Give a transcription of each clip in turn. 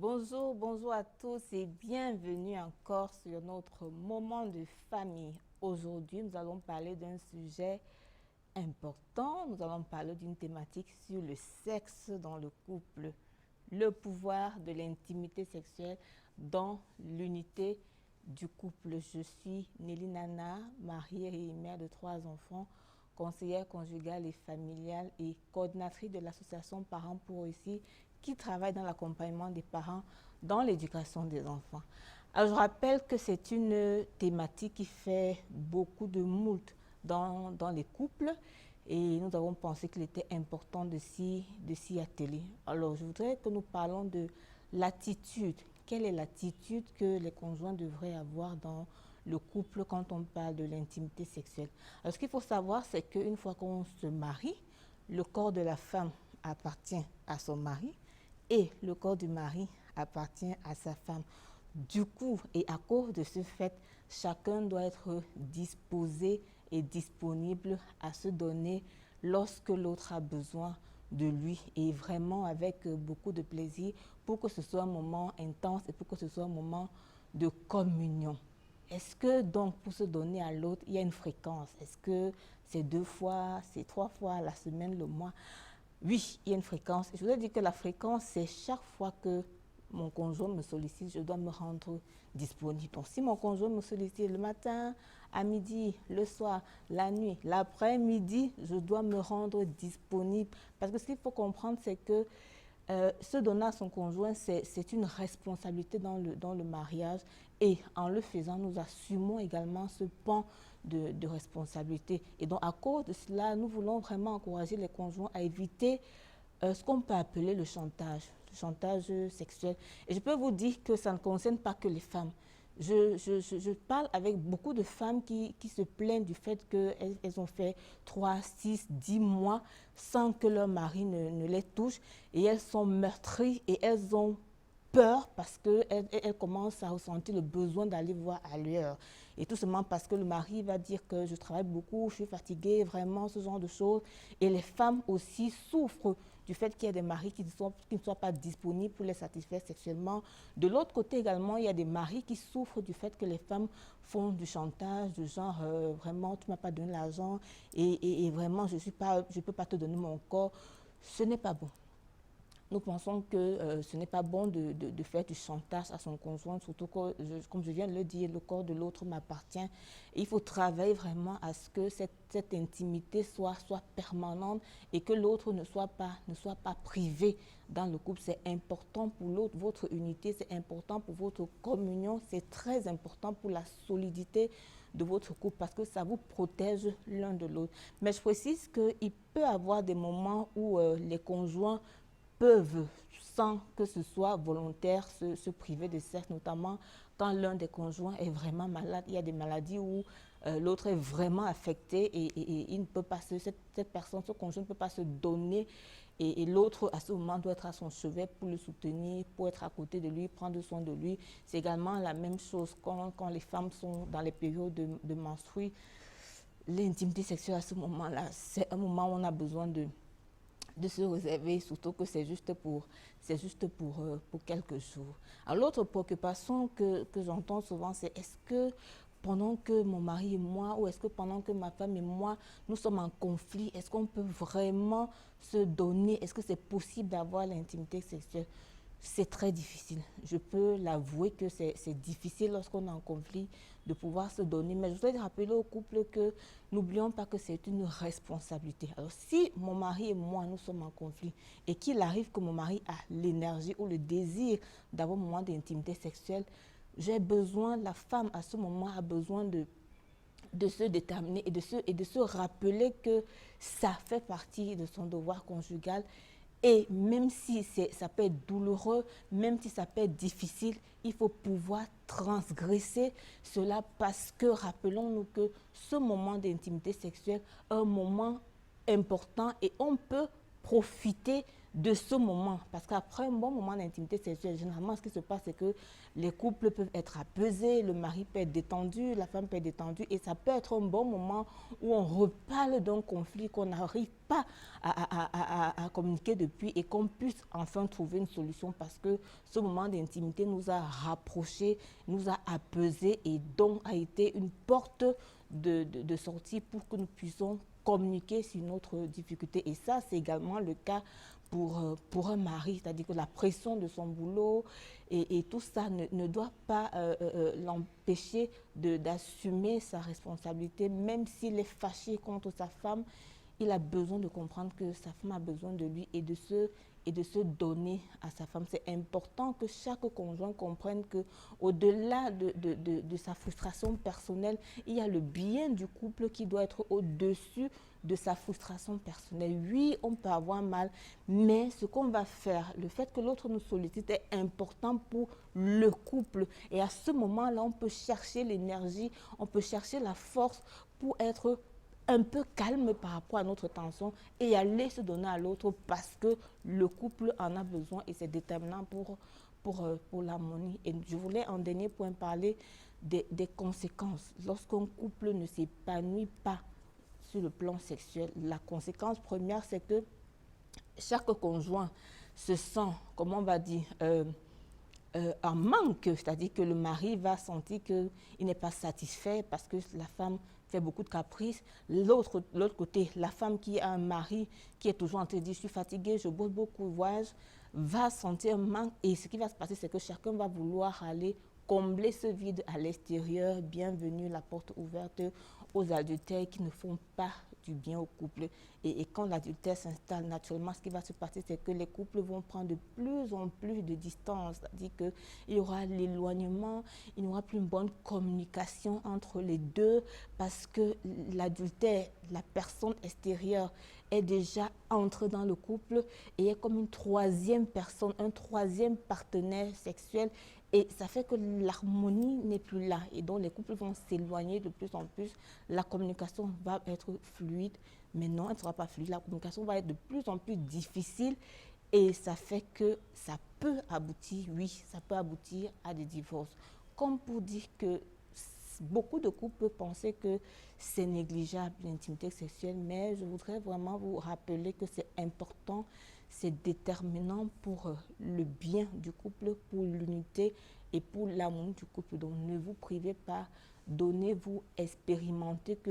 Bonjour, bonjour à tous et bienvenue encore sur notre moment de famille. Aujourd'hui, nous allons parler d'un sujet important. Nous allons parler d'une thématique sur le sexe dans le couple, le pouvoir de l'intimité sexuelle dans l'unité du couple. Je suis Nelly Nana, mariée et mère de 3 enfants, conseillère conjugale et familiale et coordinatrice de l'association Parents pour Réussir qui travaille dans l'accompagnement des parents dans l'éducation des enfants. Alors, je rappelle que c'est une thématique qui fait beaucoup de moult dans les couples et nous avons pensé qu'il était important de s'y atteler. Alors, je voudrais que nous parlons de l'attitude. Quelle est l'attitude que les conjoints devraient avoir dans le couple quand on parle de l'intimité sexuelle? Alors, ce qu'il faut savoir, c'est qu'une fois qu'on se marie, le corps de la femme appartient à son mari et le corps du mari appartient à sa femme. Du coup, et à cause de ce fait, chacun doit être disposé et disponible à se donner lorsque l'autre a besoin de lui et vraiment avec beaucoup de plaisir pour que ce soit un moment intense et pour que ce soit un moment de communion. Est-ce que donc pour se donner à l'autre, il y a une fréquence? Est-ce que c'est 2 fois, c'est 3 fois la semaine, le mois? Oui, il y a une fréquence. Je voudrais dire que la fréquence, c'est chaque fois que mon conjoint me sollicite, je dois me rendre disponible. Donc, si mon conjoint me sollicite le matin, à midi, le soir, la nuit, l'après-midi, je dois me rendre disponible. Parce que ce qu'il faut comprendre, c'est que se donner à son conjoint, c'est une responsabilité dans le mariage et en le faisant, nous assumons également ce pan de responsabilité. Et donc, à cause de cela, nous voulons vraiment encourager les conjoints à éviter ce qu'on peut appeler le chantage sexuel. Et je peux vous dire que ça ne concerne pas que les femmes. Je parle avec beaucoup de femmes qui se plaignent du fait qu'elles ont fait 3, 6, 10 mois sans que leur mari ne les touche et elles sont meurtries et elles ont peur parce qu'elle commence à ressentir le besoin d'aller voir ailleurs. Et tout simplement parce que le mari va dire que je travaille beaucoup, je suis fatiguée, vraiment ce genre de choses. Et les femmes aussi souffrent du fait qu'il y a des maris qui ne soient pas disponibles pour les satisfaire sexuellement. De l'autre côté également, il y a des maris qui souffrent du fait que les femmes font du chantage, du genre vraiment tu ne m'as pas donné l'argent et vraiment je ne peux pas te donner mon corps. Ce n'est pas bon. Nous pensons que ce n'est pas bon de faire du chantage à son conjoint, surtout que, comme je viens de le dire, le corps de l'autre m'appartient. Il faut travailler vraiment à ce que cette intimité soit permanente et que l'autre ne soit pas privé dans le couple. C'est important pour l'autre, votre unité, c'est important pour votre communion, c'est très important pour la solidité de votre couple parce que ça vous protège l'un de l'autre. Mais je précise qu'il peut y avoir des moments où les conjoints peuvent, sans que ce soit volontaire, se priver de sexe, notamment quand l'un des conjoints est vraiment malade. Il y a des maladies où l'autre est vraiment affecté et il ne peut pas cette personne, ce conjoint ne peut pas se donner et l'autre à ce moment doit être à son chevet pour le soutenir, pour être à côté de lui, prendre soin de lui. C'est également la même chose quand les femmes sont dans les périodes de menstrues. L'intimité sexuelle à ce moment-là, c'est un moment où on a besoin de se réserver, surtout que c'est juste pour quelques jours. Alors, l'autre préoccupation que j'entends souvent, c'est est-ce que pendant que mon mari et moi, ou est-ce que pendant que ma femme et moi, nous sommes en conflit, est-ce qu'on peut vraiment se donner, est-ce que c'est possible d'avoir l'intimité sexuelle? C'est très difficile. Je peux l'avouer que c'est difficile lorsqu'on est en conflit de pouvoir se donner. Mais je voudrais rappeler au couple que n'oublions pas que c'est une responsabilité. Alors si mon mari et moi, nous sommes en conflit et qu'il arrive que mon mari a l'énergie ou le désir d'avoir un moment d'intimité sexuelle, j'ai besoin, la femme à ce moment a besoin de se déterminer et de se rappeler que ça fait partie de son devoir conjugal. Et même si ça peut être douloureux, même si ça peut être difficile, il faut pouvoir transgresser cela parce que rappelons-nous que ce moment d'intimité sexuelle est un moment important et on peut profiter de ce moment. Parce qu'après un bon moment d'intimité sexuelle, généralement, ce qui se passe, c'est que les couples peuvent être apaisés, le mari peut être détendu, la femme peut être détendue, et ça peut être un bon moment où on reparle d'un conflit qu'on n'arrive pas à communiquer depuis et qu'on puisse enfin trouver une solution parce que ce moment d'intimité nous a rapprochés, nous a apaisés et donc a été une porte de sortie pour que nous puissions communiquer sur notre difficulté. Et ça, c'est également le cas pour un mari, c'est-à-dire que la pression de son boulot et tout ça ne doit pas l'empêcher d'assumer sa responsabilité, même s'il est fâché contre sa femme. Il a besoin de comprendre que sa femme a besoin de lui et de se donner à sa femme. C'est important que chaque conjoint comprenne qu'au-delà de sa frustration personnelle, il y a le bien du couple qui doit être au-dessus de sa frustration personnelle. Oui, on peut avoir mal, mais ce qu'on va faire, le fait que l'autre nous sollicite est important pour le couple. Et à ce moment-là, on peut chercher l'énergie, on peut chercher la force pour être un peu calme par rapport à notre tension et aller se donner à l'autre parce que le couple en a besoin et c'est déterminant pour l'harmonie. Et je voulais en dernier point parler des conséquences. Lorsqu'un couple ne s'épanouit pas sur le plan sexuel, la conséquence première, c'est que chaque conjoint se sent, comment on va dire, en manque, c'est-à-dire que le mari va sentir qu'il n'est pas satisfait parce que la femme fait beaucoup de caprices. L'autre côté, la femme qui a un mari qui est toujours en train de dire « je suis fatiguée, je bosse beaucoup, voyage », va sentir un manque et ce qui va se passer, c'est que chacun va vouloir aller combler ce vide à l'extérieur. Bienvenue, la porte ouverte aux adultères qui ne font pas du bien au couple. Et quand l'adultère s'installe, naturellement, ce qui va se passer, c'est que les couples vont prendre de plus en plus de distance. C'est-à-dire qu'il y aura l'éloignement, il n'y aura plus une bonne communication entre les deux parce que l'adultère, la personne extérieure, est déjà entrée dans le couple et est comme une troisième personne, un troisième partenaire sexuel. Et ça fait que l'harmonie n'est plus là. Et donc, les couples vont s'éloigner de plus en plus. La communication va être fluide, mais non, elle ne sera pas fluide. La communication va être de plus en plus difficile. Et ça fait que ça peut aboutir, oui, ça peut aboutir à des divorces. Comme pour dire que beaucoup de couples peuvent penser que c'est négligeable l'intimité sexuelle, mais je voudrais vraiment vous rappeler que c'est important, c'est déterminant pour le bien du couple, pour l'unité et pour l'amour du couple. Donc ne vous privez pas, donnez-vous, expérimentez que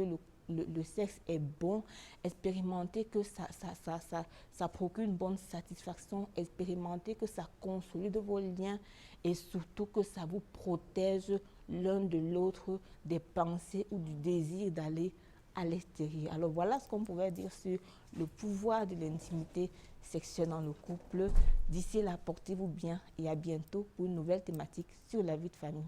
le sexe est bon, expérimentez que ça procure une bonne satisfaction, expérimentez que ça consolide vos liens et surtout que ça vous protège l'un de l'autre des pensées ou du désir d'aller à l'extérieur. Alors voilà ce qu'on pouvait dire sur le pouvoir de l'intimité sexuelle dans le couple. D'ici là, portez-vous bien et à bientôt pour une nouvelle thématique sur la vie de famille.